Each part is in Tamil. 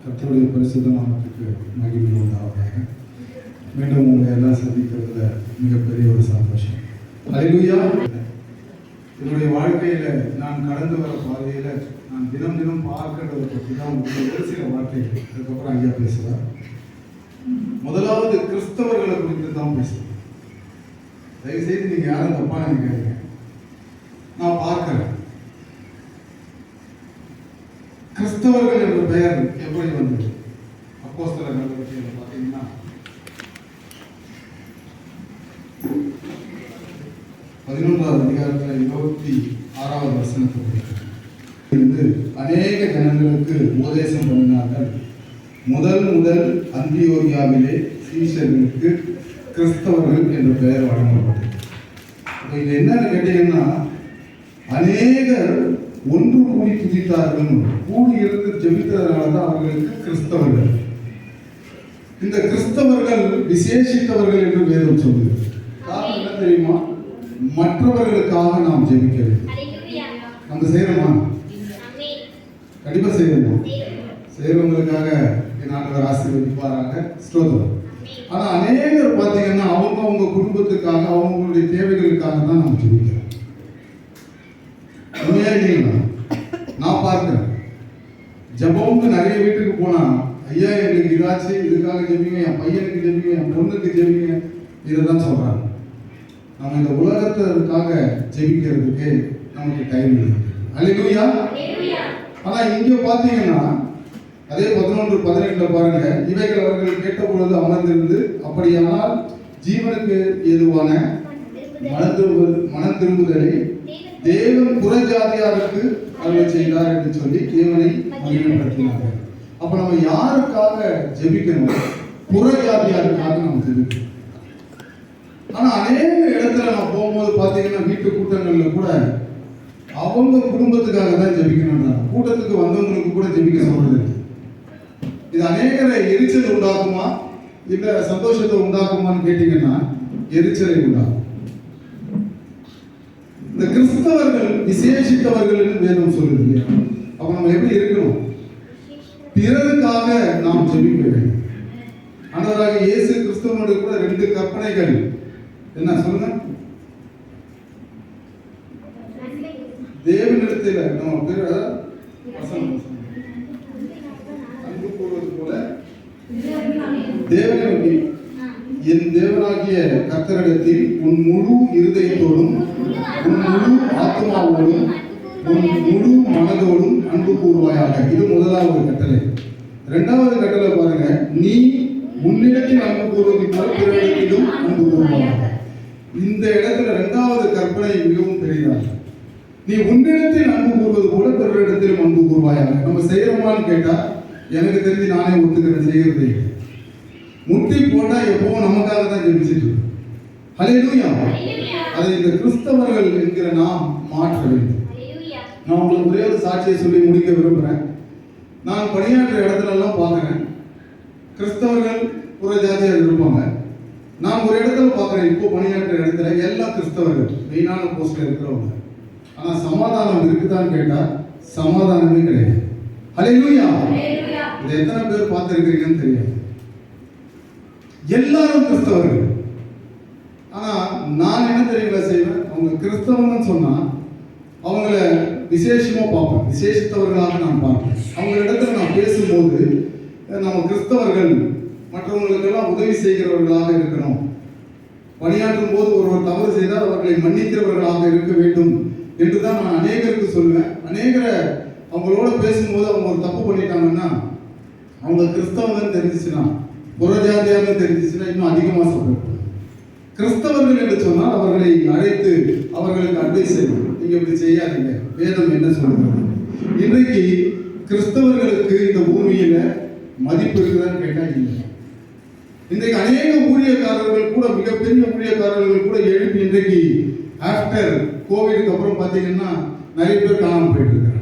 கர்த்தருடைய பரிசுத்த நாமத்துக்கு மகிமை உண்டாவதாக. மீண்டும் உங்களை எல்லாம் சந்திக்கிறதுல மிகப்பெரிய ஒரு சந்தோஷம். அல்லேலூயா. என்னுடைய வாழ்க்கையில நான் கடந்து வர பாதையில நான் தினம் தினம் பார்க்கிறத பற்றி தான் உங்களுக்கு ஒரு சில வார்த்தைகள் அதுக்கப்புறம் ஐயா பேசுவார். முதலாவது கிறிஸ்தவர்களை குறித்து தான் பேசுவேன். தயவுசெய்து நீங்க யாரும் தப்பா நினைக்காதீங்க. நான் பார்க்கிறேன் கிறிஸ்தவர்கள் என்ற பெயர் எப்படி வந்தது? அப்போஸ்தலர் நடவடிக்கையில் பார்த்தீங்கன்னா 11வது அதிகாரத்தில் 26வது வசனத்தை படிக்கிறது. அநேக ஜனங்களுக்கு உபதேசம் பண்ணினார்கள். முதல் அந்தியோகியாவிலே சீஷர்களுக்கு கிறிஸ்தவர்கள் என்ற பெயர் வழங்கப்பட்டது. இது என்னன்னு கேட்டீங்கன்னா, அநேகர் ஒன்று கூடி துதித்தார்கள். கூடி இருந்து ஜெபித்ததனால தான் அவர்களுக்கு கிறிஸ்தவர்கள். இந்த கிறிஸ்தவர்கள் விசேஷித்தவர்கள் என்று வேதம் சொல்லுது. காரணம் என்ன தெரியுமா? மற்றவர்களுக்காக நாம் ஜெபிக்க வேண்டும். நம்ம செய்யறோமா? கண்டிப்பா செய்யணுமா? செய்யறவங்களுக்காக என் ஆண்டவர் ஆசீர்வதிப்பாராங்க. ஸ்தோத்திரம். ஆனா அநேகர் பார்த்தீங்கன்னா அவங்க குடும்பத்துக்காக அவங்களுடைய தேவைகளுக்காக தான் நாம் ஜெபிக்கிறோம். உண்மையா இல்லைங்களா? நான் பார்க்கிறேன் ஜெபம்னு நிறைய வீட்டுக்கு போனா, ஐயா எங்களுக்கு இதாச்சு, இதுக்காக ஜெபிங்க, என் பையனுக்கு ஜெபிங்க, என் பொண்ணுக்கு ஜெபிங்க, இதைதான் சொல்றாங்க. நம்ம இந்த உலகத்திற்காக ஜெபிக்கிறதுக்கு நமக்கு டைம் இல்லை. அல்லேலூயா. ஆனா இங்க பாத்தீங்கன்னா அதே 11:18 பாருங்க, இவைகள் அவர்கள் கேட்ட பொழுது அமர்ந்திருந்து, அப்படியானால் ஜீவனுக்கு ஏதுவான மனம் திரும்புதலை தேவன் புறஜாதியாருக்கு அருள் செய்தார் என்று சொல்லி தேவனை மகிமைப்படுத்தினார்கள். அப்ப நம்ம யாருக்காக ஜெபிக்கணும்? புறஜாதியாருக்காக நம்ம ஜெபிக்கணும். ஆனா அநேக இடத்துல நான் போகும்போது பாத்தீங்கன்னா வீட்டு கூட்டங்கள்ல கூட அவங்க குடும்பத்துக்காக தான் ஜெபிக்கணும். கூட்டத்துக்கு வந்தவங்களுக்கு கூட ஜெபிக்க சொல்றது. இது அநேகரை எரிச்சல் உண்டாக்குமா இல்ல சந்தோஷத்தை உண்டாக்குமான்னு கேட்டீங்கன்னா எரிச்சலை உண்டாகும். இந்த கிறிஸ்தவர்கள் விசேஷித்தவர்கள் என்று வேதம் சொல்லுது இல்லையா? அப்ப நம்ம எப்படி இருக்கணும்? பிறருக்காக நாம் ஜெபிக்க வேண்டும். ஆண்டவராகிய இயேசு கிறிஸ்துவனுடைய கூட 2 கற்பனைகள் என்ன சொல்லுங்க? தேவனிடத்தில் நம்ம பிற அன்பு கூறுவது போல தேவனை நோக்கி, என் தேவனாகிய கர்த்தரிடத்தில் உன் முழு இருதயத்தோடும் உன் முழு ஆத்மாவோடும் உன் முழு மனதோடும் அன்பு கூறுவாயாக. இது முதலாவது கட்டளை. 2வது கட்டளை பாருங்க, நீ உன்னிடத்தில் அன்பு கூறுவது போல பிறரிடத்திலும் அன்பு கூறுவாயாக. இந்த இடத்துல 2வது கற்பனை மிகவும் பெரியதாக. நீ உன்னிடத்தில் அன்பு கூறுவது போல பிறரிடத்திலும் அன்பு கூறுவாயாக. நம்ம செய்யறோமான்னு கேட்டா எனக்கு தெரிஞ்சு நானே ஒத்துக்கிறேன், செய்யறதே. முட்டி போட்டா எப்பவும் நமக்காக தான் ஜெபிச்சிட்டு இருக்கோம். ஹல்லேலூயா. அதை இந்த கிறிஸ்தவர்கள் என்கிற நாம் மாற்ற வேண்டும். நான் உங்களுக்கு ஒரே ஒரு சாட்சியை சொல்லி முடிக்க விரும்புகிறேன். நான் பணியாற்ற இடத்துல எல்லாம் பார்க்குறேன், கிறிஸ்தவர்கள் புற ஜாதியாக இருப்பாங்க. நான் ஒரு இடத்துல பார்க்குறேன், இப்போ பணியாற்ற இடத்துல எல்லாம் கிறிஸ்தவர்கள் மெயினான போஸ்ட்ல இருக்கிறவங்க. ஆனால் சமாதானம் இருக்குதான்னு கேட்டால் சமாதானமே கிடையாது. ஹல்லேலூயா. இதை எத்தனை பேர் பார்த்துருக்கிறீங்கன்னு தெரியாது. எல்லாரும் கிறிஸ்தவர்கள். ஆனா நான் என்ன தெரியுங்களா செய்வேன்? அவங்க கிறிஸ்தவன்னு சொன்னா அவங்கள விசேஷமா பார்ப்பேன், விசேஷித்தவர்களாக நான் பார்ப்பேன். அவங்க இடத்துல நான் பேசும்போது நம்ம கிறிஸ்தவர்கள் மற்றவங்களுக்கெல்லாம் உதவி செய்கிறவர்களாக இருக்கணும். பணியாற்றும் போது ஒருவர் தவறு செய்தால் அவர்களை மன்னிக்கிறவர்களாக இருக்க வேண்டும் என்றுதான் நான் அநேகருக்கு சொல்லுவேன். அநேகரை அவங்களோட பேசும்போது அவங்க ஒரு தப்பு பண்ணிட்டாங்கன்னா, அவங்க கிறிஸ்தவங்கன்னு தெரிஞ்சிச்சுன்னா, புறஜாதியாக தெரிஞ்சிச்சுன்னா இன்னும் அதிகமாக சொல்றேன். கிறிஸ்தவர்கள் என்று சொன்னால் அவர்களை அழைத்து அவர்களுக்கு அட்வைஸ் செய்யணும். நீங்க இப்படி செய்யாதீங்க, வேதம் என்ன சொல்றது. இன்றைக்கு கிறிஸ்தவர்களுக்கு இந்த பூமியில மதிப்பு இருக்குதான்னு கேட்டா இல்லை. இன்றைக்கு அநேக ஊழியக்காரர்கள் கூட, மிகப்பெரிய ஊழியக்காரர்கள் கூட எழுப்பி இன்றைக்கு ஆஃப்டர் கோவிடுக்கு அப்புறம் பார்த்தீங்கன்னா நிறைய பேர் காணாமல் போயிட்டு இருக்காங்க.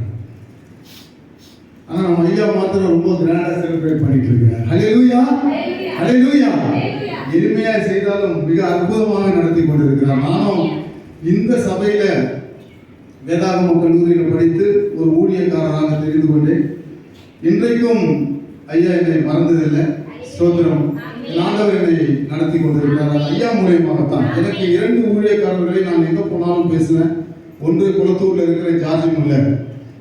ஆனா நம்ம ஐயா மாத்திரம் ரொம்ப கிராண்டா செலிப்ரேட் பண்ணிட்டு இருக்காங்க. ஹல்லேலூயா. ஹல்லேலூயா. எளிமையா செய்தாலும் மிக அற்புதமாக நடத்தி கொண்டிருக்கிறார். நானும் இந்த சபையில வேதாகம கல்லூரியில் படித்து ஒரு ஊழியக்காரராக தெரிந்து கொண்டேன். இன்றைக்கும் ஐயா என்னை மறந்ததில்லை. ஸ்தோத்திரம். ஆண்டவர் என்னை நடத்தி கொண்டிருக்கிறார். ஐயா மூலியமாகத்தான் எனக்கு 2 ஊழியக்காரர்களை நான் எங்க போனாலும் பேசுவேன். ஒன்று குளத்தூர்ல இருக்கிற ஜார்ஜ் முல்லர்,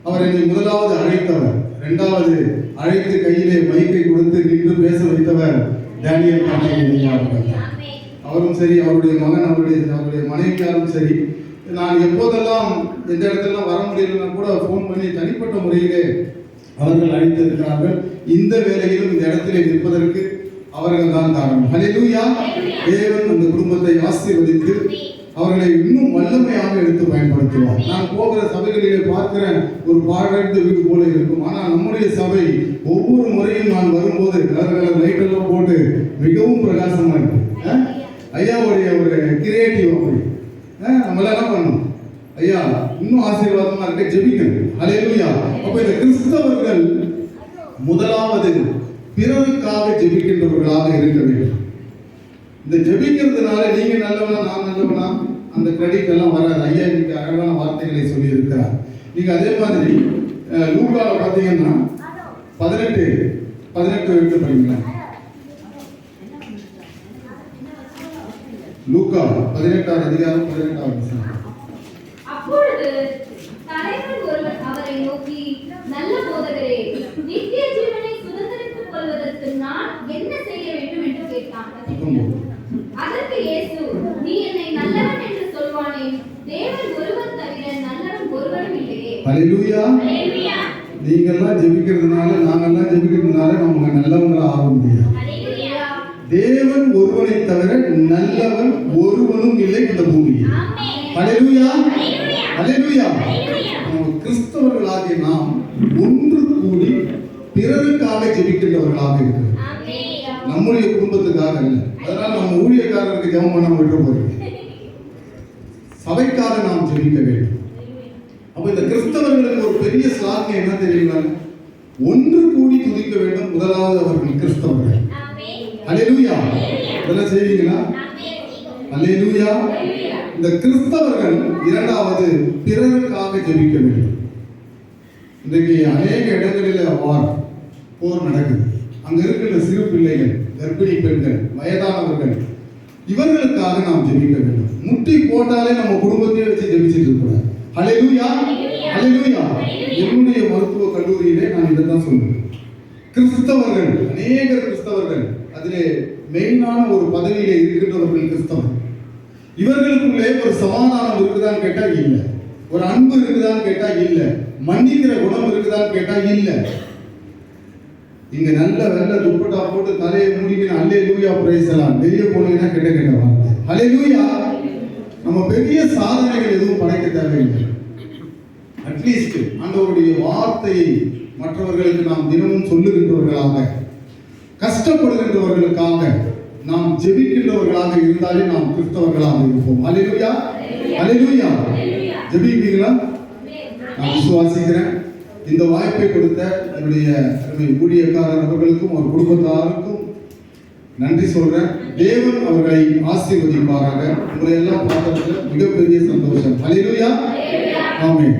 அவர் என்னை முதலாவது அழைத்தவர். 2வது அழைத்து கையிலே மைக்கை கொடுத்து நின்று பேச வைத்தவர் டேனியல் ஐயா அவர்கள். அவரும் சரி, அவருடைய மகன், அவருடைய மனைவியாரும் சரி, நான் எப்போதெல்லாம் எந்த இடத்துலாம் வர முடியலன்னா கூட ஃபோன் பண்ணி தனிப்பட்ட முறையிலே அவர்கள் அழைத்திருக்கிறார்கள். இந்த வேலையிலும் இந்த இடத்திலே நிற்பதற்கு அவர்கள் தான் காரணம். ஹல்லேலூயா. தேவன் அந்த குடும்பத்தை ஆசீர்வதித்து அவர்களை இன்னும் வல்லமையாக எடுத்து பயன்படுத்துவார். நான் போகிற சபைகளிலே பார்க்கிற ஒரு பாழடைந்த வீடு போல இருக்கும். ஆனால் நம்முடைய சபை ஒவ்வொரு முறையும் நான் வரும்போது கலர் லைட்டெல்லாம் போட்டு மிகவும் பிரகாசமா இருக்கு. ஐயாவுடைய ஒரு கிரியேட்டிவ் அப்படி நம்மளாம் என்ன பண்ணணும், ஐயா இன்னும் ஆசீர்வாதமா இருக்க ஜெபிக்கணும். ஹல்லேலூயா. அப்ப இந்த கிறிஸ்தவர்கள் முதலாவது பிறருக்காக ஜெபிக்கின்றவர்களாக இருக்க வேண்டும். இந்த ஜெபிக்கிறதுனால நீங்க நல்லவனா நான் நல்லவனா அந்த கிரெடிட் எல்லாம் வராது. ஐயா இன்னைக்கு அழகான வார்த்தைகளை சொல்லி இருக்கிறார். நீங்க அதே மாதிரி லூக்கால பாத்தீங்கன்னா 18 எடுத்து படிங்களா. லூக்கா 18ஆம் அதிகாரம் 18ஆம் வசனம். அப்பொழுது தலைவன் ஒருவன் அவரை நோக்கி, நல்ல போதகரே, நித்திய ஜீவனை சுதந்தரித்துக் கொள்வதற்கு நான் என்ன செய்ய வேண்டும் என்று கேட்டான். அதற்கு இயேசு, நீ என்னை நல்லவன் என்று சொல்வானே, தேவன் ஒருவர் தவிர நல்லவன் ஒருவரும் இல்லையே. ஹல்லேலூயா. ஹல்லேலூயா. நீங்கெல்லாம் ஜெபிக்கிறதுனால நாங்கெல்லாம் ஜெபிக்கிறதுனால நம்ம நல்லவங்களா ஆக முடியாது. ஹல்லேலூயா. தேவன் ஒருவனை தவிர நல்லவன் ஒருவனும் இல்லை இந்த பூமியில். ஆமென். ஹல்லேலூயா. ஹல்லேலூயா. ஹல்லேலூயா. ஹல்லேலூயா. நம்ம கிறிஸ்தவர்களாகிய நாம் ஒன்று கூடி பிறருக்காக ஜெபிக்கின்றவர்களாக இருக்கிறோம். ஆமென். நம்முடைய குடும்பத்துக்காக இல்லை. அதனால நம்ம ஊழியக்காரருக்கு ஜெபம் பண்ண விட்டு போறோம். சபைக்காக நாம் ஜெபிக்க வேண்டும். அப்ப இந்த கிறிஸ்தவர்களுக்கு ஒரு பெரிய ஸ்லாக்கியம் என்ன தெரியுமா? ஒன்று கூடி துதிக்க வேண்டும். முதலாவது அவர்கள் கிறிஸ்தவர்கள். ஹல்லேலூயா. இதெல்லாம் செய்வீங்களா? ஹல்லேலூயா. இந்த கிறிஸ்தவர்கள் இரண்டாவது பிறருக்காக ஜெபிக்க வேண்டும். இன்றைக்கு அநேக இடங்களில் போர் நடக்குது. அங்க இருக்கிற சிறு பிள்ளைகள், கர்ப்பிணி பெண்கள், வயதானவர்கள், இவர்களுக்காக நாம் ஜெபிக்க வேண்டும். முட்டி போட்டாலே நம்ம குடும்பத்தையே வச்சு ஜெபிச்சிட்டு இருக்கிறோம். ஹல்லேலூயா. ஹல்லேலூயா. என்னுடைய மருத்துவ கல்லூரியிலே நான் இதைத்தான் சொல்லுவேன். கிறிஸ்தவர்கள், அநேக கிறிஸ்தவர்கள், அதிலே மெயினான ஒரு பதவியில இருக்கின்றவர்கள் கிறிஸ்தவர்கள். இவர்களுக்குள்ளே ஒரு சமாதானம் இருக்குதான்னு கேட்டா இல்லை. ஒரு அன்பு இருக்குதான்னு கேட்டா இல்லை. மன்னிக்கிற குணம் இருக்குதான்னு கேட்டா இல்லை. இங்க நல்ல வெள்ளை துப்பட்டா போட்டு தலையை மூடிக்கின அல்லேலூயா பிரைஸ் எல்லாம் வெளியே போனீங்கன்னா கெட்ட வார்த்தை. ஹல்லேலூயா. நம்ம பெரிய சாதனைகள் எதுவும் படைக்க தேவையில்லை. அட்லீஸ்ட் ஆண்டவருடைய வார்த்தையை மற்றவர்களுக்கு நாம் தினமும் சொல்லுகின்றவர்களாக, கஷ்டப்படுகின்றவர்களுக்காக நாம் ஜெபிக்கின்றவர்களாக இருந்தாலே நாம் கிறிஸ்தவர்களாக இருப்போம். ஹல்லேலூயா. ஹல்லேலூயா. ஜெபிப்பீங்களா? நான் விசுவாசிக்கிறேன். இந்த வாய்ப்பை கொடுத்த என்னுடைய ஊழியக்காரர் அவர்களுக்கும் அவர் குடும்பத்தாருக்கும் நன்றி சொல்றேன். தேவன் அவர்களை ஆசீர்வதிப்பாராக. உங்களை எல்லாம் பார்த்ததுல மிகப்பெரிய சந்தோஷம். ஹல்லேலூயா. ஆமென்.